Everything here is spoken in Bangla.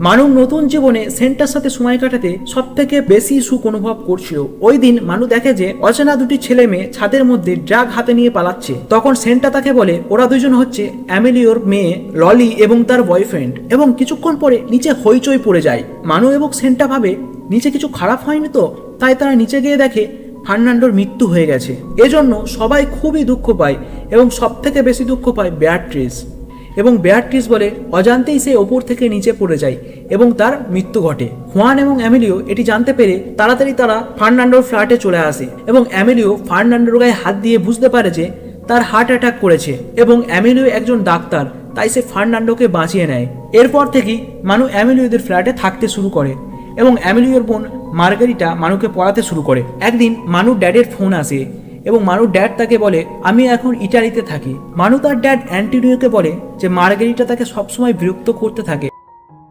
মানু নতুন জীবনে সেন্টার সাথে সময় কাটাতে সব থেকে বেশি সুখ অনুভব করছিল। ওই দিন মানু দেখে যে অচেনা দুটি ছেলে মেয়ে ছাদের মধ্যে ড্রাগ হাতে নিয়ে পালাচ্ছে। তখন সেন্টা তাকে বলে ওরা দুজন হচ্ছে অ্যামেলিওর মেয়ে ললি এবং তার বয়ফ্রেন্ড, এবং কিছুক্ষণ পরে নিচে হইচই পড়ে যায়। মানু এবং সেন্টা ভাবে নিচে কিছু খারাপ হয়নি তো, তাই তারা নিচে গিয়ে দেখে ফার্নান্ডোর মৃত্যু হয়ে গেছে। এজন্য সবাই খুবই দুঃখ পায় এবং সব থেকে বেশি দুঃখ পায় বেয়াট্রিস। এবং বেয়াট্রিস বলে অজান্তেই সে ওপর থেকে নিচে পড়ে যায় এবং তার মৃত্যু ঘটে। হুয়ান এবং অ্যামেলিও এটি জানতে পেরে তাড়াতাড়ি তারা ফার্নান্ডোর ফ্ল্যাটে চলে আসে এবং অ্যামেলিও ফার্নান্ডোর গায়ে হাত দিয়ে বুঝতে পারে যে তার হার্ট অ্যাটাক করেছে এবং অ্যামেলিও একজন ডাক্তার, তাই সে ফার্নান্ডোকে বাঁচিয়ে নেয়। এরপর থেকেই মানু অ্যামেলিওদের ফ্ল্যাটে থাকতে শুরু করে এবং অ্যামেলিওর বোন মার্গারিটা মানুকে পড়াতে শুরু করে। একদিন মানুর ড্যাডের ফোন আসে এবং মানুর ড্যাড তাকে বলে আমি এখন ইটালিতে থাকি। মানু তার ড্যাড অ্যান্টোনিওকে বলে যে মার্গারিটা তাকে সবসময় বিরক্ত করতে থাকে।